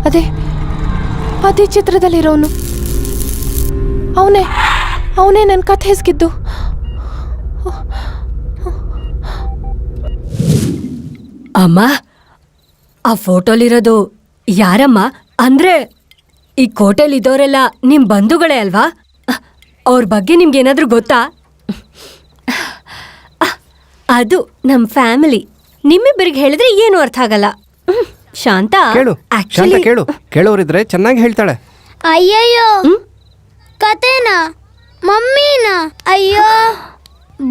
ಅದೇ ಅದೇ ಚಿತ್ರದಲ್ಲಿರೋನು ಅವನೇ ನನ್ನ ಕಥೆ ಹೆಸ್ಗಿದ್ದು. ಅಮ್ಮ, ಆ ಫೋಟೋಲಿರೋದು ಯಾರಮ್ಮ? ಅಂದ್ರೆ ಈ ಕೋಟೆಲಿದ್ದವರೆಲ್ಲ ನಿಮ್ ಬಂಧುಗಳೇ ಅಲ್ವಾ? ಅವ್ರ ಬಗ್ಗೆ ನಿಮ್ಗೇನಾದ್ರೂ ಗೊತ್ತಾ? ಅದು ನಮ್ ಫ್ಯಾಮಿಲಿ. ನಿಮ್ಮಿಬ್ಬರಿಗೆ ಹೇಳಿದ್ರೆ ಏನು ಅರ್ಥ ಆಗಲ್ಲ. ಶಾಂತ ಕೇಳು, ಕೇಳೋರಿದ್ರೆ ಚೆನ್ನಾಗಿ ಹೇಳ್ತಾಳೆ. ಅಯ್ಯಯ್ಯೋ, ಕತೆನಾ? ಮಮ್ಮಿನಾ? ಅಯ್ಯೋ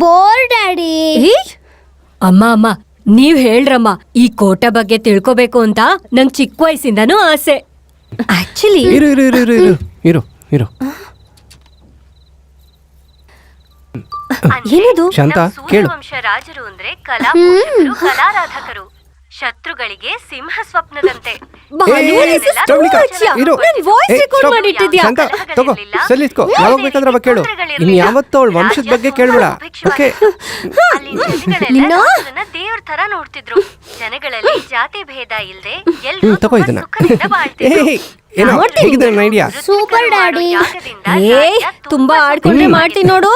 ಬೋರ್ ಡ್ಯಾಡಿ. ಅಮ್ಮ ನೀವ್ ಹೇಳ್ರಮ್ಮ. ಈ ಕೋಟೆ ಬಗ್ಗೆ ತಿಳ್ಕೊಬೇಕು ಅಂತ ನಂಗ್ ಚಿಕ್ಕ ವಯಸ್ಸಿಂದನೂ ಆಸೆ. ಆಕ್ಚುಲಿ ಇರು ಏನದು? ಶಾಂತ ಕೇಳು. ರಾಜರು ಅಂದ್ರೆ ಕಲಾರಾಧಕರು, ಶತ್ರುಗಳಿಗೆ ಸಿಂಹ ಸ್ವಪ್ನದಂತೆ. ಯಾವಾಗ ಬೇಕಾದ್ರೆ ಕೇಳು. ಇನ್ ಯಾವತ್ತೂ ಅವಳ ವಂಶದ ಬಗ್ಗೆ ಕೇಳ್ಬೇಡ. ದೇವ್ರ ತರ ನೋಡ್ತಿದ್ರು. ಜನಗಳಲ್ಲಿ ಜಾತಿ ಭೇದ ಇಲ್ದೆ ತಗೋ ಇದನ್ನ. Idea super daddy. ತುಂಬಾ ಆಡ್ಕೊಂಡೆ ಮಾಡ್ತೀನಿ ನೋಡು.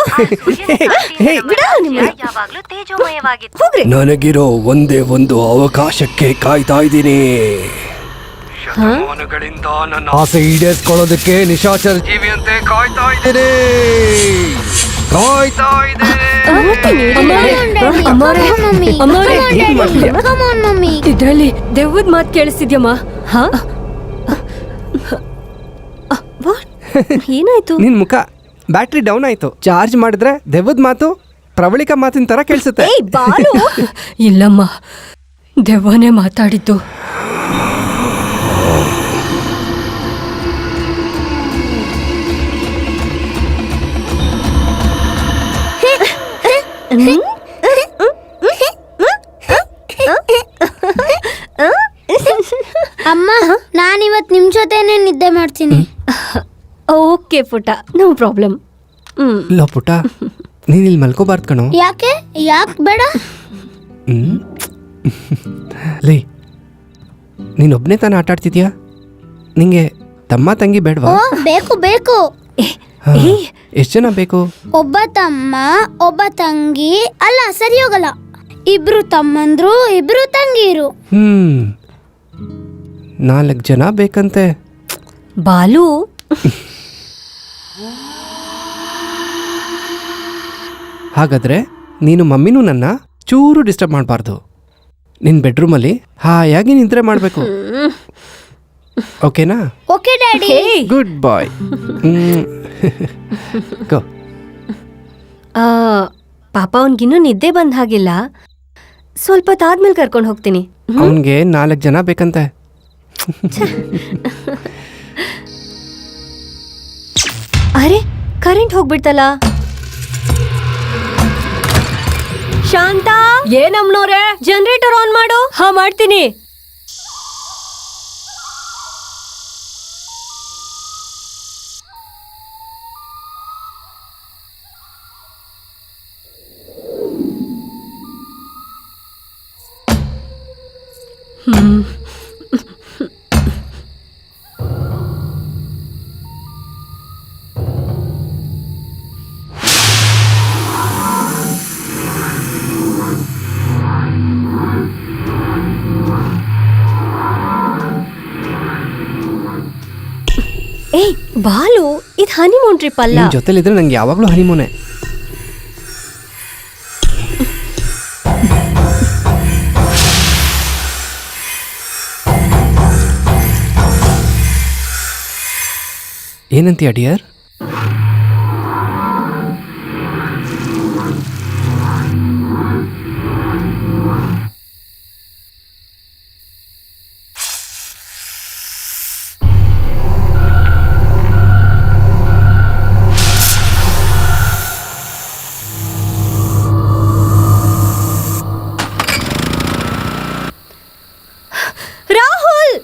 ಯಾವಾಗ್ಲೂ ತೇಜೋಮಯವಾಗಿತ್ತು. ನನಗಿರೋ ಒಂದೇ ಒಂದು ಅವಕಾಶಕ್ಕೆ ಕಾಯ್ತಾ ಇದ್ದೀನಿ. ಶತಮಾನಗಳಿಂದ ನನ್ನ ಆಸೆ ಈಡೇರಿಸ್ಕೊಳ್ಳೋದಕ್ಕೆ ನಿಶಾಚರ ಜೀವಿಯಂತೆ ಕಾಯ್ತಾ ಇದ್ದೀನಿ. ಇದ್ರಲ್ಲಿ ದೆವ್ವದ ಮಾತು ಕೇಳಿಸ್ತಿದ್ಯಮ್ಮ? ಏನಾಯ್ತು? ನಿನ್ ಮುಖ ಬ್ಯಾಟ್ರಿ ಡೌನ್ ಆಯ್ತು. ಚಾರ್ಜ್ ಮಾಡಿದ್ರೆ ದೆವ್ವದ ಮಾತು ಪ್ರವಳಿಕ ಮಾತಿನ ತರ ಕೇಳಿಸುತ್ತೆ. ಇಲ್ಲಮ್ಮ, ದೆವ್ವನೇ ಮಾತಾಡಿದ್ದು. ಅಮ್ಮ, ನಾನಿವತ್ ನಿಮ್ ಜೊತೆನೆ ನಿದ್ದೆ ಮಾಡ್ತೀನಿ. ಓಕೆ ಪುಟ, ನೋ ಪ್ರಾಬ್ಲಮ್. ಇಲ್ಲ ಪುಟ, ನೀನ್ ಇಲ್ಲಿ ಮಲ್ಕೋಬಾರ್ದು ಕಣೋ. ಯಾಕೆ ಬೇಡ? ಲೇ, ನೀನೊಬ್ನೇ ತಾನೇ ಆಟ ಆಡ್ತಿದ್ಯಾ? ನಿಂಗೆ ತಮ್ಮ ತಂಗಿ ಬೇಡವಾ? ಬೇಕು. ಎಷ್ಟು ಜನ ಬೇಕು? ಒಬ್ಬ ತಮ್ಮ, ಒಬ್ಬ ತಂಗಿ. ಅಲ್ಲ, ಸರಿ ಹೋಗಲ್ಲ. ಇಬ್ರು ತಮ್ಮಂದ್ರು, ಇಬ್ರು ತಂಗಿರು. 4 ಜನ ಬೇಕಂತೆ. ಬಾಲು, ಹಾಗಾದ್ರೆ ನೀನು ಮಮ್ಮಿನೂ ನನ್ನ ಚೂರು ಡಿಸ್ಟರ್ಬ್ ಮಾಡಬಾರ್ದು. ನಿನ್ನ ಬೆಡ್ರೂಮಲ್ಲಿ ಹಾಯಾಗಿ ನಿದ್ರೆ ಮಾಡಬೇಕು. ಓಕೆನಾ? Okay daddy. ಗುಡ್ ಬಾಯ್. ಗೋ. ಪಾಪ ಅವನ್ಗಿನ್ನೂ ನಿದ್ದೆ ಬಂದ ಹಾಗಿಲ್ಲ. ಸ್ವಲ್ಪ ತಾದ್ಮೇಲೆ ಕರ್ಕೊಂಡು ಹೋಗ್ತೀನಿ. ಅವನಿಗೆ 4 ಜನ ಬೇಕಂತೆ. ಅರೆ, ಕರೆಂಟ್ ಹೋಗ್ಬಿಡ್ತಲ್ಲ. ಶಾಂತ, ಏನಮ್ಮನವ್ರೆ, ಜನರೇಟರ್ ಆನ್ ಮಾಡು. ಹಾ, ಮಾಡ್ತೀನಿ. ಏಯ್ ಬಾಲು, ಇದು ಹನಿಮೂನ್ ಟ್ರಿಪ್ ಅಲ್ಲ. ನಿನ್ ಜೊತೆಲಿದ್ರೆ ನಂಗೆ ಯಾವಾಗ್ಲೂ ಹನಿಮೂನೆ. ಏನಂತೀಯ ಡಿಯರ್? ರಾಹುಲ್,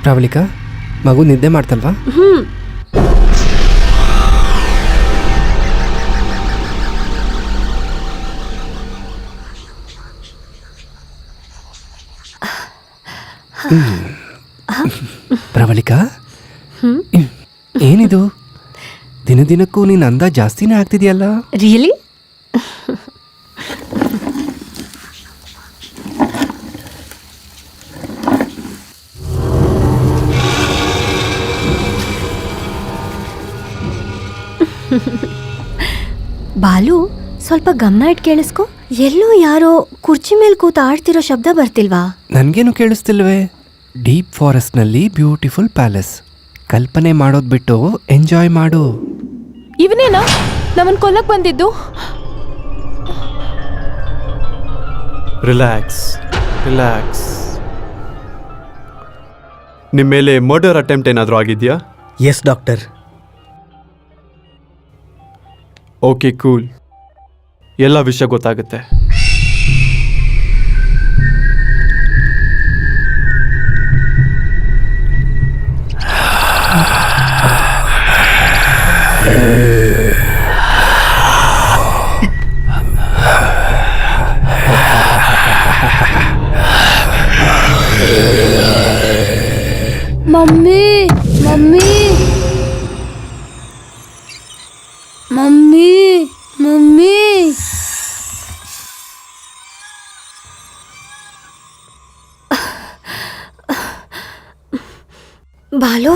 ಪ್ರವಳಿಕಾ, ಮಗು ನಿದ್ದೆ ಮಾಡ್ತಲ್ವಾ? ಪ್ರವಳಿಕಾ, ಏನಿದು? ದಿನದಿನಕ್ಕೂ ನೀನು ಅಂದ ಜಾಸ್ತಿನೇ ಆಗ್ತಿದೆಯಲ್ಲ. ರಿಯಲಿ? ಬಾಲು, ಸ್ವಲ್ಪ ಗಮನ ಇಟ್ಟು ಕೇಳಿಸ್ಕೊ. ಎಲ್ಲೋ ಯಾರೋ ಕುರ್ಚಿ ಮೇಲೆ ಕೂತ ಆಡ್ತಿರೋ ಶಬ್ದ ಬರ್ತಿಲ್ವಾ? ನನಗೇನು ಕೇಳಿಸ್ತಿಲ್ವೇ? ಡೀಪ್ ಫಾರೆಸ್ಟ್ನಲ್ಲಿ ಬ್ಯೂಟಿಫುಲ್ ಪ್ಯಾಲೇಸ್. ಕಲ್ಪನೆ ಮಾಡೋದು ಬಿಟ್ಟು ಎಂಜಾಯ್ ಮಾಡು. ಇವನೇನಾ ನಮ್ಮನ್ ಕೊಲ್ಲಕ್ ಬಂದಿದ್ದು? Relax relax. ನಿಮ್ಮ ಮೇಲೆ ಮರ್ಡರ್ ಅಟೆಂಪ್ಟ್ ಏನಾದರೂ ಆಗಿದೆಯಾ? Yes doctor. Okay, cool. ಎಲ್ಲ ವಿಷಯ ಗೊತ್ತಾಗುತ್ತೆ. Mummy mummy mummy mummy Balu,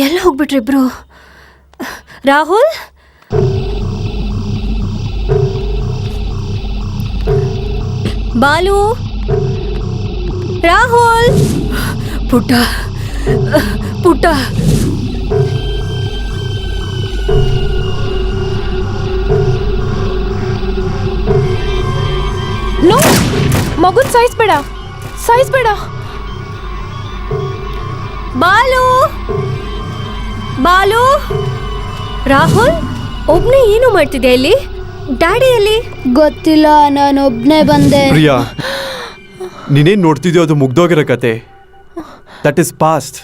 ಎಲ್ಲ ಹೋಗ್ಬಿಟ್ರಿಬ್ರು? ರಾಹುಲ್, ಬಾಲು, ರಾಹುಲ್, ಪುಟ್ಟ ಪುಟ್ಟ. ನೋ, ಮಗುನ್ ಸಾಯಿಸ್ಬೇಡ, ಸಾಯಿಸ್ಬೇಡ. ಬಾಲು, ಬಾಲು. ರಾಹುಲ್, ಒಬ್ನೇ ಏನು ಮಾಡ್ತಿದ್ಯಾ ಇಲ್ಲಿ? ಡ್ಯಾಡಿಯಲ್ಲಿ? ಗೊತ್ತಿಲ್ಲ, ನಾನೊಬ್ನೇ ಬಂದೆ. ಪ್ರಿಯಾ, ನೀನೇನು ನೋಡ್ತಿದ್ಯೋ ಅದು ಮುಗ್ದೋಗಿರೋ ಕತೆ. That is past.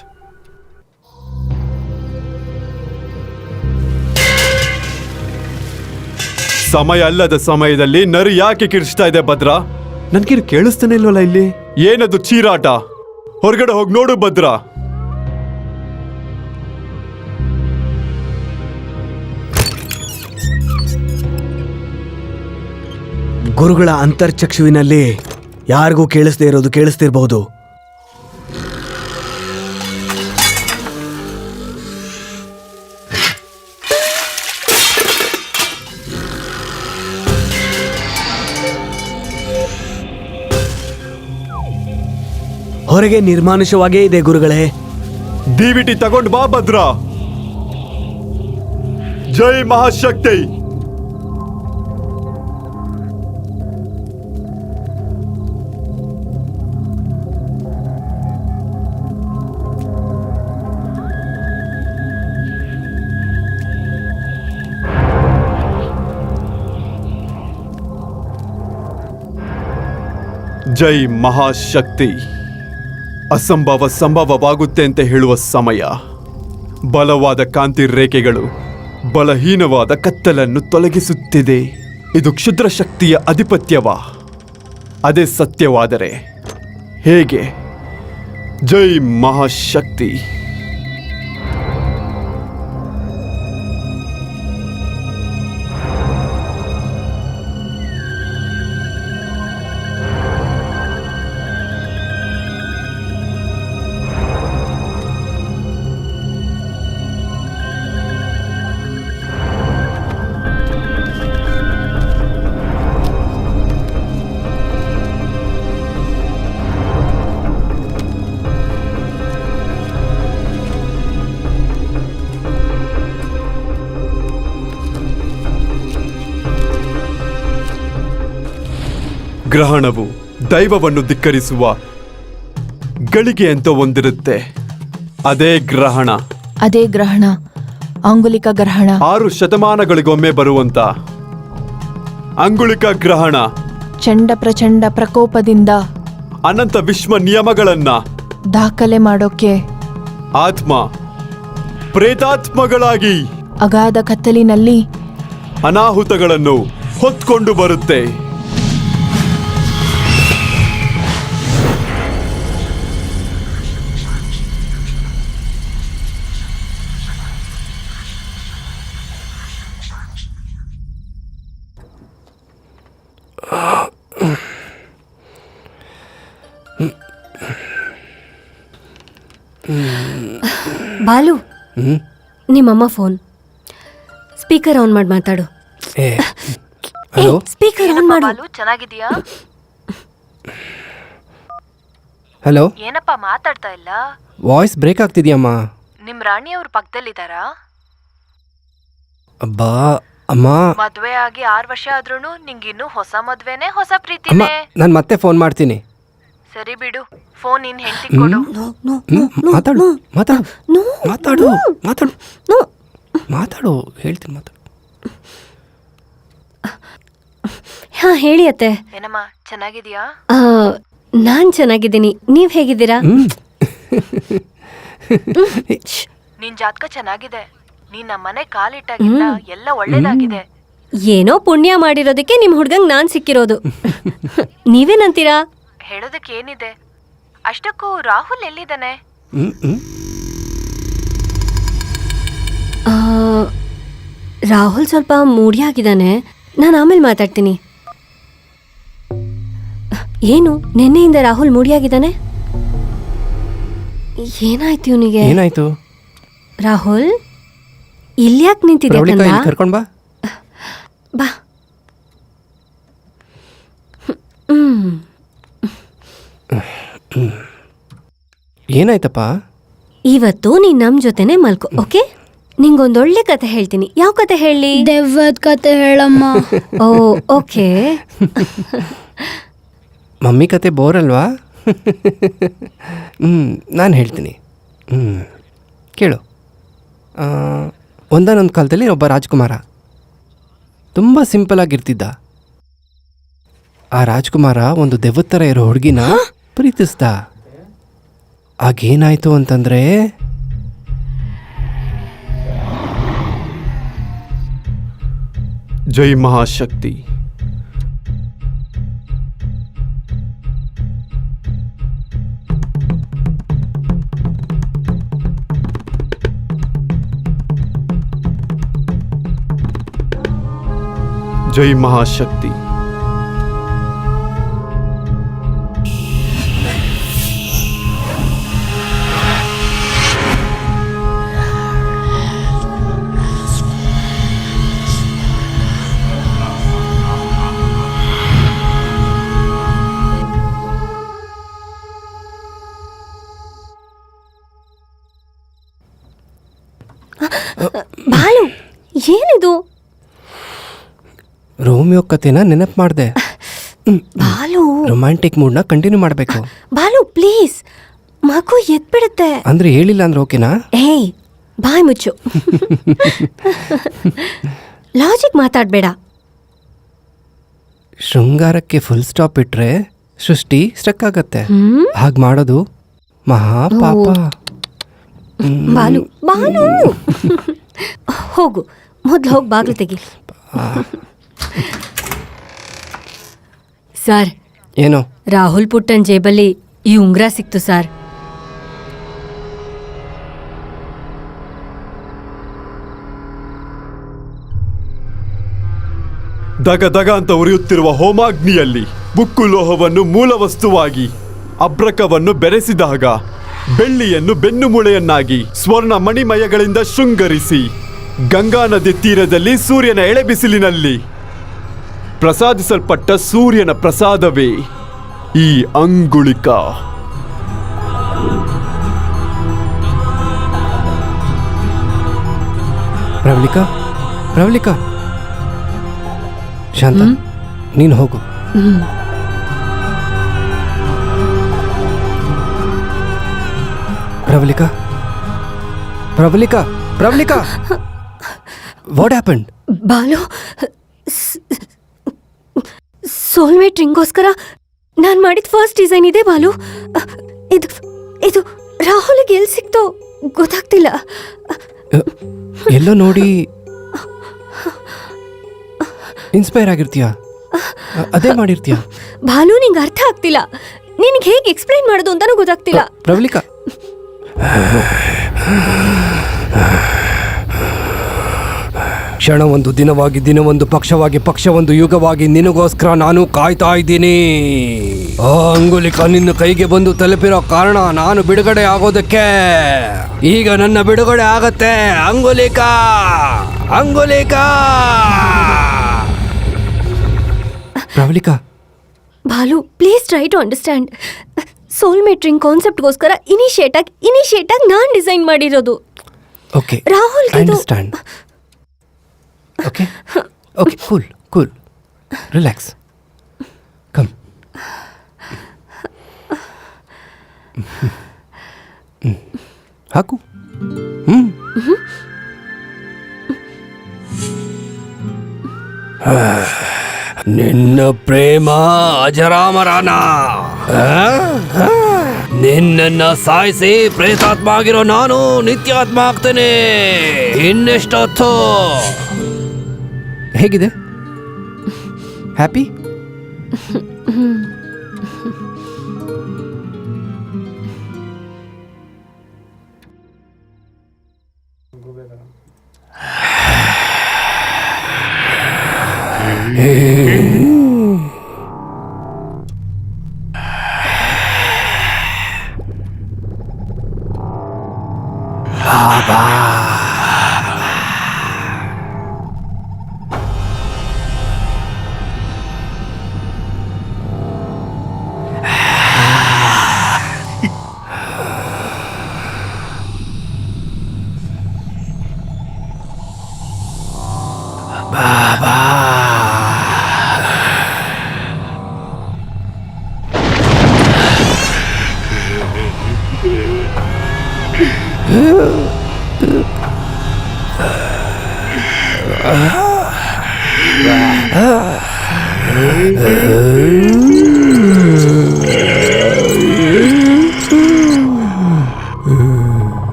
ಸಮಯ ಅಲ್ಲದ ಸಮಯದಲ್ಲಿ ನರಿ ಯಾಕೆ ಕಿರ್ಚ್ತಾ ಇದೆ ಭದ್ರಾ? ನನ್ಗೇನು ಕೇಳಿಸ್ತಾನೆ ಇಲ್ವಲ್ಲ ಇಲ್ಲಿ? ಏನದು ಚೀರಾಟ? ಹೊರಗಡೆ ಹೋಗಿ ನೋಡು ಭದ್ರಾ. ಗುರುಗಳ ಅಂತರ್ಚಕ್ಷುವಿನಲ್ಲಿ ಯಾರಿಗೂ ಕೇಳಿಸ್ದೇ ಇರೋದು ಕೇಳಿಸ್ತಿರ್ಬಹುದು. ಹೊರಗೆ ನಿರ್ಮಾನುಷವಾಗೇ ಇದೆ ಗುರುಗಳೇ. ಡಿವಿಟಿ ತಗೊಂಡ್ ಬಾ ಭದ್ರಾ. ಜೈ ಮಹಾಶಕ್ತಿ. ಜೈ ಮಹಾಶಕ್ತಿ. ಅಸಂಭವ ಸಂಭವವಾಗುತ್ತೆ ಅಂತ ಹೇಳುವ ಸಮಯ. ಬಲವಾದ ಕಾಂತಿ ರೇಖೆಗಳು ಬಲಹೀನವಾದ ಕತ್ತಲನ್ನು ತೊಲಗಿಸುತ್ತಿದೆ. ಇದು ಕ್ಷುದ್ರ ಶಕ್ತಿಯ ಅಧಿಪತ್ಯವಾ? ಅದೇ ಸತ್ಯವಾದರೆ ಹೇಗೆ? ಜೈ ಮಹಾಶಕ್ತಿ. ಗ್ರಹಣವು ದೈವವನ್ನು ಧಿಕ್ಕರಿಸುವ ಗಳಿಗೆ ಅಂತ ಒಂದಿರುತ್ತೆ. ಅದೇ ಗ್ರಹಣ. ಅದೇ ಗ್ರಹಣ ಅಂಗುಲಿಕ ಗ್ರಹಣ 6 ಶತಮಾನಗಳಿಗೊಮ್ಮೆ ಬರುವಂತ ಅಂಗುಳಿಕ ಗ್ರಹಣ ಚಂಡ ಪ್ರಚಂಡ ಪ್ರಕೋಪದಿಂದ ಅನಂತ ವಿಶ್ವ ನಿಯಮಗಳನ್ನ ದಾಖಲೆ ಮಾಡೋಕೆ ಆತ್ಮ ಪ್ರೇತಾತ್ಮಗಳಾಗಿ ಅಗಾಧ ಕತ್ತಲಿನಲ್ಲಿ ಅನಾಹುತಗಳನ್ನು ಹೊತ್ಕೊಂಡು ಬರುತ್ತೆ. ಬಾಲು ನಿಮ್ಮಮ್ಮ ಫೋನ್ ಸ್ಪೀಕರ್ ಆನ್ ಮಾಡಿ ಮಾತಾಡು. ಏ ಹಲೋ ಸ್ಪೀಕರ್ ಆನ್ ಮಾಡು. ಬಾಲು ಚೆನ್ನಾಗಿದ್ಯಾ? ಹಲೋ, ಏನಪ್ಪ ಮಾತಾಡ್ತಾ ಇಲ್ಲ? ವಾಯ್ಸ್ ಬ್ರೇಕ್ ಆಗ್ತಿದ್ಯಮ್ಮ. ನಿಮ್ ರಾಣಿಯವ್ರ ಪಕ್ಕದಲ್ಲಿದ್ದಾರಾ? ಅಬ್ಬಾ ಅಮ್ಮ, ಮದ್ವೆ ಆಗಿ 6 ವರ್ಷ ಆದ್ರೂನು ನಿಂಗಿನ್ನೂ ಹೊಸ ಮದ್ವೆನೆ ಹೊಸ ಅಮ್ಮ ಪ್ರೀತಿನೇ. ನಾನು ಮತ್ತೆ ಫೋನ್ ಮಾಡ್ತೀನಿ. ಸರಿ ಬಿಡು, ಫೋನ್ ನಿನ್ ಹೆಂಡತಿ ಕೊಡು. ಮಾತಾಡು ಮಾತಾಡು ಮಾತಾಡು ಮಾತಾಡು ಮಾತಾಡು ಹೇಳ್ತೀನಿ, ಮಾತಾಡು. ಹಾ ಹೇಳಿ ಅತ್ತೆ. ಏನಮ್ಮ ಚೆನ್ನಾಗಿದ್ಯಾ? ನಾನ್ ಚೆನ್ನಾಗಿದ್ದೀನಿ, ನೀವ್ ಹೇಗಿದ್ದೀರಾ? ನಿನ್ ಜಾತಕ ಚೆನ್ನಾಗಿದೆ. ನೀನ್ ನಮ್ಮನೆ ಕಾಲಿಟ್ಟಾಗಿಲ್ಲ, ಎಲ್ಲ ಒಳ್ಳೇದಾಗಿದೆ. ಏನೋ ಪುಣ್ಯ ಮಾಡಿರೋದಕ್ಕೆ ನಿಮ್ ಹುಡ್ಗಂಗ್ ನಾನ್ ಸಿಕ್ಕಿರೋದು. ನೀವೇನಂತೀರಾ? ಹೇಳೋದಕ್ಕೆ ಏನಿದೆ? ಅಷ್ಟಕ್ಕೂ ರಾಹುಲ್ ಎಲ್ಲಿದ್ದಾನೆ? ರಾಹುಲ್ ಸ್ವಲ್ಪ ಮೂಡಿಯಾಗಿದ್ದಾನೆ, ನಾನು ಆಮೇಲೆ ಮಾತಾಡ್ತೀನಿ. ಏನು ನಿನ್ನೆಯಿಂದ ರಾಹುಲ್ ಮೂಡಿಯಾಗಿದ್ದಾನೆ? ಏನಾಯ್ತು ಇವನಿಗೆ? ಏನಾಯ್ತು? ರಾಹುಲ್ ಇಲ್ಯಾಕ್ ನಿಂತಿದ್ಯಾ? ಪ್ರವಳಿಕಾ, ಇಲ್ಲಿ ಕರ್ಕೊಂಡ್ ಬಾ. ಬಾ. ಏನಾಯ್ತಪ್ಪ? ಇವತ್ತು ನೀನ್ ನಮ್ ಜೊತೆನೆ ಮಲ್ಕೊ, ಓಕೆ? ನಿಂಗೊಂದೊಳ್ಳೆ ಕತೆ ಹೇಳ್ತೀನಿ. ಯಾವ ಕತೆ ಹೇಳಿ? ದೆವ್ವದ ಕತೆ ಹೇಳಮ್ಮ. ಓ ಓಕೆ. ಮಮ್ಮಿ ಕತೆ ಬೋರ್ ಅಲ್ವಾ? ನಾನು ಹೇಳ್ತೀನಿ. ಕೇಳು. ಒಂದಾನೊಂದು ಕಾಲದಲ್ಲಿ ಒಬ್ಬ ರಾಜ್ಕುಮಾರ ತುಂಬ ಸಿಂಪಲ್ ಆಗಿರ್ತಿದ್ದ. ಆ ರಾಜ್ಕುಮಾರ ಒಂದು ದೆವ್ವದ ಥರ ಇರೋ ಹುಡುಗಿನ ಪ್ರೀತಿಸ್ದ. ಆಗೇನಾಯ್ತು ಅಂತಂದ್ರೆ, ಜೈ ಮಹಾಶಕ್ತಿ. ಜೈ ಮಹಾಶಕ್ತಿ. ಬಾಲು ಏನಿದು? ರೋಮಿಯೋ ಕತೆನ ನೆನಪು ಮಾಡಿದೆ. ಬಾಲು ರೊಮ್ಯಾಂಟಿಕ್ ಮೂಡ್ನ ಕಂಟಿನ್ಯೂ ಮಾಡಬೇಕು. ಬಾಲು ಪ್ಲೀಸ್, ಮಗು ಎದ್ಬಿಡುತ್ತೆ. ಅಂದ್ರೆ ಹೇಳಿಲ್ಲ ಅಂದ್ರೆ ಓಕೆನಾ? ಏಯ್ ಬಾಯ್ ಮುಚ್ಚು. ಲಾಜಿಕ್ ಮಾತಾಡ್ಬೇಡ. ಶೃಂಗಾರಕ್ಕೆ ಫುಲ್ ಸ್ಟಾಪ್ ಇಟ್ರೆ ಸೃಷ್ಟಿ ಸ್ಟಕ್ ಆಗತ್ತೆ. ಹಾಗೆ ಮಾಡೋದು ಮಹಾಪಾಪ. ಬಾಲು ಬಾಲು ಹೋಗು, ಮೊದ್ಲು ಹೋಗಿ ಬಾಗ್ಲು ತೆಗಿ. ಸರ್, ಏನೋ ರಾಹುಲ್ ಪುಟ್ಟನ್ ಜೇಬಲ್ಲಿ ಈ ಉಂಗ್ರ ಸಿಕ್ತು ಸರ್. ದಗ ದಗ ಅಂತ ಉರಿಯುತ್ತಿರುವ ಹೋಮಾಗ್ನಿಯಲ್ಲಿ ಬುಕ್ಕು ಲೋಹವನ್ನು ಮೂಲ ವಸ್ತುವಾಗಿ, ಅಬ್ರಕವನ್ನು ಬೆರೆಸಿದಾಗ ಬೆಳ್ಳಿಯನ್ನು ಬೆನ್ನುಮೂಳೆಯನ್ನಾಗಿ ಸ್ವರ್ಣ ಮಣಿಮಯಗಳಿಂದ ಶೃಂಗರಿಸಿ ಗಂಗಾ ನದಿ ತೀರದಲ್ಲಿ ಸೂರ್ಯನ ಎಳೆಬಿಸಿಲಿನಲ್ಲಿ ಪ್ರಸಾದಿಸಲ್ಪಟ್ಟ ಸೂರ್ಯನ ಪ್ರಸಾದವೇ ಈ ಅಂಗುಳಿಕ. ಪ್ರವಳಿಕಾ, ಪ್ರವಳಿಕಾ, ಶಾಂತ, ನೀನು ಹೋಗು. Pravalika, Pravalika, Pravalika. What happened? Balu soulmate ರಿಂಗೋಸ್ಕರ ನಾನು ಮಾಡಿದ ಫಸ್ಟ್ ಡಿಸೈನ್ ಇದೆ ಬಾಲು. ಇದು ಇದು ರಾಹುಲ್ಗೆ ಎಲ್ಲಿ ಸಿಕ್ತೋ ಗೊತ್ತಾಗ್ತಿಲ್ಲ. ಎಲ್ಲೋ ನೋಡಿ ಇನ್ಸ್ಪೈರ್ ಆಗಿರ್ತೀಯ, ಅದೇ ಮಾಡಿರ್ತೀಯ. ಬಾಲು ನಿಂಗೆ ಅರ್ಥ ಆಗ್ತಿಲ್ಲ. ನಿನಗೆ ಹೇಗೆ ಎಕ್ಸ್ಪ್ಲೈನ್ ಮಾಡೋದು ಅಂತಾನೂ ಗೊತ್ತಾಗ್ತಿಲ್ಲ. ಪ್ರವಲಿಕಾ, ಕ್ಷಣವೊಂದು ದಿನವಾಗಿ, ದಿನವೊಂದು ಪಕ್ಷವಾಗಿ, ಪಕ್ಷವೊಂದು ಯುಗವಾಗಿ ನಿನಗೋಸ್ಕರ ನಾನು ಕಾಯ್ತಾ ಇದ್ದೀನಿ. ಆ ಅಂಗುಲಿಕ ನಿನ್ನ ಕೈಗೆ ಬಂದು ತಲುಪಿರೋ ಕಾರಣ ನಾನು ಬಿಡುಗಡೆ ಆಗೋದಕ್ಕೆ. ಈಗ ನನ್ನ ಬಿಡುಗಡೆ ಆಗತ್ತೆ. Angulika, Angulika. Pravalika, Balu please try to understand. Soulmate ring ಕಾನ್ಸೆಪ್ಟ್ಗೋಸ್ಕರ ಇನಿಷಿಯೇಟ್ ಆಗಿ ನಾನು ಡಿಸೈನ್ ಮಾಡಿರೋದು. Okay, Rahul I understand. Okay okay, cool cool, relax, come. ಹಾಕು. ನಿನ್ನ ಪ್ರೇಮ ಅಜರಾಮರಾನ. ನಿನ್ನನ್ನ ಸಾಯಿಸಿ ಪ್ರೇತಾತ್ಮ ಆಗಿರೋ ನಾನು ನಿತ್ಯಾತ್ಮ ಆಗ್ತೇನೆ. ಇನ್ನೆಷ್ಟೊತ್ತು? ಹೇಗಿದೆ? ಹ್ಯಾಪಿ?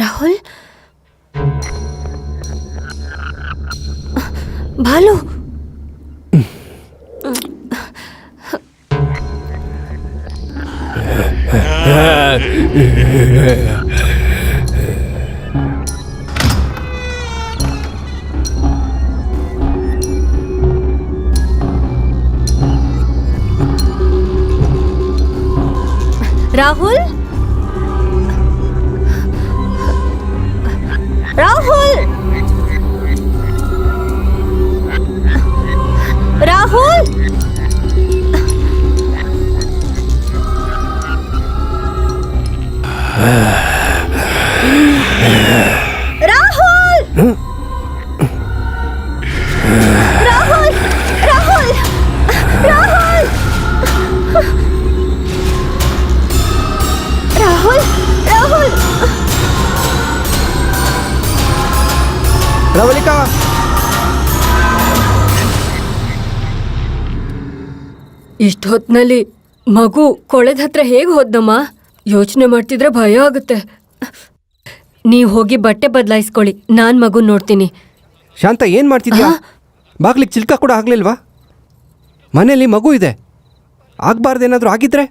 ರಾಹುಲ್, ಬಾಲು, ರಾಹುಲ್, ರಾಹುಲ್, ರಾಹುಲ್, ರಾಹುಲ್, ರಾಹುಲ್, ರಾಹುಲ್, ರಾಹುಲ್, ರಾಹುಲ್, ರಾಹುಲ್. ಪ್ರವಲಿಕಾ, ಇಷ್ಟ ಹೊತ್ನಲ್ಲಿ ಮಗು ಕೊಳೆದ ಹತ್ರ ಹೇಗೆ ಹೋದ್ನಮ್ಮ? ಯೋಚನೆ ಮಾಡ್ತಿದ್ರೆ ಭಯ ಆಗುತ್ತೆ. ನೀವು ಹೋಗಿ ಬಟ್ಟೆ ಬದಲಾಯಿಸ್ಕೊಳ್ಳಿ, ನಾನು ಮಗು ನೋಡ್ತೀನಿ. ಶಾಂತ, ಏನ್ ಮಾಡ್ತಿದ್ಯಾ? ಬಾಗ್ಲಿಗೆ ಚಿಲ್ಕ ಕೂಡ ಆಗ್ಲಿಲ್ವಾ? ಮನೇಲಿ ಮಗು ಇದೆ, ಆಗ್ಬಾರ್ದೇನಾದ್ರೂ ಆಗಿದ್ರೆ?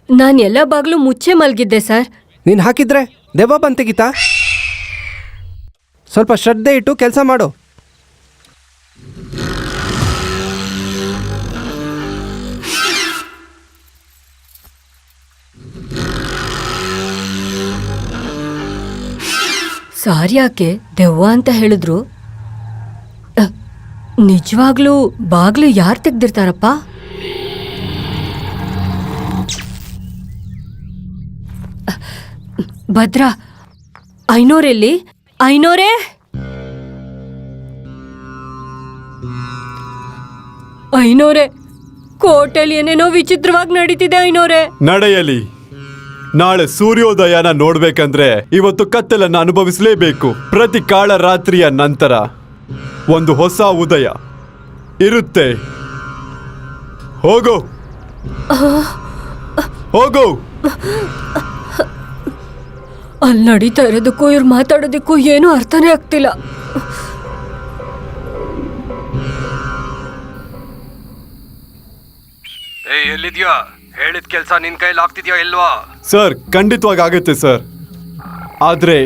ನಾನು ಎಲ್ಲ ಬಾಗ್ಲು ಮುಚ್ಚೆ ಮಲಗಿದ್ದೆ ಸರ್. ನೀನು ಹಾಕಿದ್ರೆ ದೆವ್ವ ಬಂದ್ ತೆಗಿತಾ? ಸ್ವಲ್ಪ ಶ್ರದ್ಧೆ ಇಟ್ಟು ಕೆಲಸ ಮಾಡು. ಸಾರಿ, ಯಾಕೆ ದೆವ್ವ ಅಂತ ಹೇಳಿದ್ರು? ನಿಜವಾಗ್ಲೂ ಬಾಗ್ಲು ಯಾರು ತೆಗ್ದಿರ್ತಾರಪ್ಪ? ಭದ್ರಾ, ಐನೋರೆಲ್ಲಿ? ಐನೋರೇ, ಐನೋರೇ, ಕೋಟೆಲಿ ಏನೇನೋ ವಿಚಿತ್ರವಾಗಿ ನಡೀತಿದೆ ಐನೋರೇ. ನಡೆಯಲಿ. ನಾಳೆ ಸೂರ್ಯೋದಯನ ನೋಡ್ಬೇಕಂದ್ರೆ ಇವತ್ತು ಕತ್ತಲನ್ನ ಅನುಭವಿಸಲೇಬೇಕು. ಪ್ರತಿ ಕಾಳ ರಾತ್ರಿಯ ನಂತರ ಒಂದು ಹೊಸ ಉದಯ ಇರುತ್ತೆ. ಹೋಗು ಹೋಗು. ಅಲ್ಲಿ ನಡೀತಾ ಇರೋದಕ್ಕೂ ಇವ್ರು ಮಾತಾಡೋದಕ್ಕೂ ಏನೂ ಅರ್ಥನೇ ಆಗ್ತಿಲ್ಲ. ಎಲ್ಲಿದ್ಯಾ? ಹೇಳಿದ ಕೆಲಸ ನಿನ್ ಕೈಲಿ ಆಗ್ತಿದ್ಯಾ ಇಲ್ವಾ? ಸರ್, ಖಂಡಿತವಾಗಿ ಆಗುತ್ತೆ ಸರ್. ಆದ್ರೆ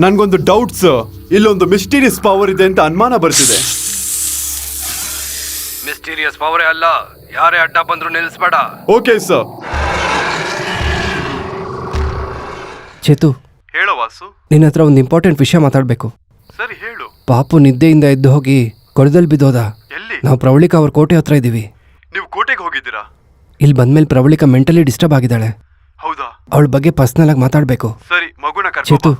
ನನ್ಗೊಂದು ಡೌಟ್ ಸರ್. ಇಲ್ಲೊಂದು ಮಿಸ್ಟೀರಿಯಸ್ ಪವರ್ ಇದೆ ಅಂತ ಅನುಮಾನ ಬರ್ತಿದೆ. ಮಿಸ್ಟೀರಿಯಸ್ ಪವರೇ ಅಲ್ಲ, ಯಾರೇ ಅಡ್ಡ ಬಂದ್ರು ನಿಲ್ಲಿಸ್ಬೇಡ. Okay sir. ಚೇತು, ಹೇಳೋ ವಾಸು. ನಿನ್ನ ಹತ್ರ ಒಂದು ಇಂಪಾರ್ಟೆಂಟ್ ವಿಷಯ ಮಾತಾಡಬೇಕು. ಸರಿ ಹೇಳು. ಪಾಪು ನಿದ್ದೆಯಿಂದ ಎದ್ದು ಹೋಗಿ ಕೊಳದಲ್ಲಿ ಬಿದ್ದೋದ. ಎಲ್ಲಿ? ನಾವು ಪ್ರವಳಿಕಾ ಅವ್ರ ಕೋಟೆ ಹತ್ರ ಇದ್ದೀವಿ. ನೀವು ಕೋಟೆಗೆ ಹೋಗಿದ್ದೀರಾ? ಇಲ್ಲಿ ಬಂದ್ಮೇಲೆ ಪ್ರವಳಿಕಾ ಮೆಂಟಲಿ ಡಿಸ್ಟರ್ಬ್ ಆಗಿದ್ದಾಳೆ. ಹೌದಾ? ಅವಳ ಬಗ್ಗೆ ಪರ್ಸನಲ್ ಆಗಿ ಮಾತಾಡಬೇಕು. ಸರಿ, ಮಗುನ ಚೇತು,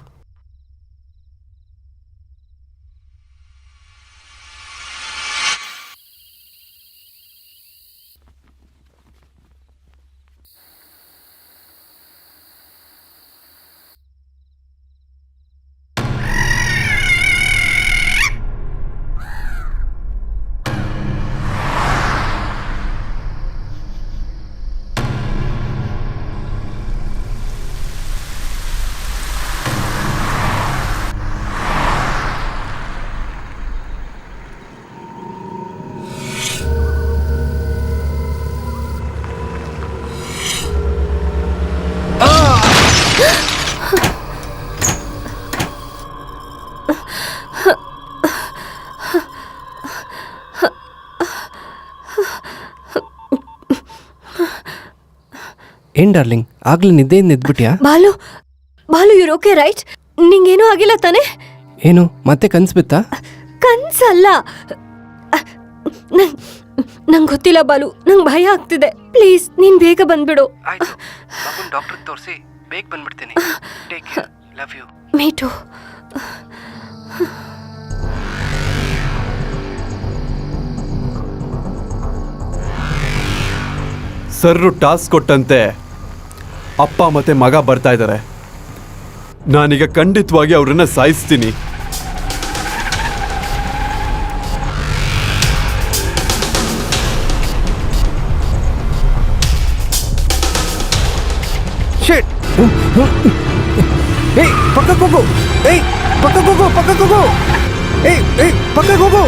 ಏನ್ ಡಾರ್ಲಿಂಗ್, ಆಗ್ಲೇ ನಿದ್ದೆಯಿಂದ ಎದ್ಬಿಟ್ಯಾ? ಬಾಲು, ಬಾಲು, ಇವ್ರು ಓಕೆ ರೈಟ್? ನಿಂಗೇನೂ ಆಗಿಲ್ಲ ತಾನೆ? ಏನು ಮತ್ತೆ ಕನ್ಸ್ ಬಿತ್ತಾ? ಕನ್ಸಲ್ಲ, ನಂಗೆ ಗೊತ್ತಿಲ್ಲ ಬಾಲು, ನಂಗೆ ಭಯ ಆಗ್ತಿದೆ. ಪ್ಲೀಸ್ ನೀನ್ ಬೇಗ ಬಂದ್ಬಿಡು. ಡಾಕ್ಟರ್ ತೋರಿಸಿ ಬೇಗ ಬಂದ್ಬಿಡ್ತೀನಿ. Take care, love you. Me too. Sir task ಕೊಟ್ಟಂತೆ ಅಪ್ಪ ಮತ್ತೆ ಮಗ ಬರ್ತಾ ಇದ್ದಾರೆ. ನಾನೀಗ ಖಂಡಿತವಾಗಿ ಅವ್ರನ್ನ ಸಾಯಿಸ್ತೀನಿ. Shit! ಏಯ್, ಪಕ್ಕಕ್ಕೆ ಹೋಗು! ಏಯ್, ಪಕ್ಕಕ್ಕೆ ಹೋಗು, ಪಕ್ಕಕ್ಕೆ ಹೋಗು! ಏಯ್, ಏಯ್, ಪಕ್ಕಕ್ಕೆ ಹೋಗು!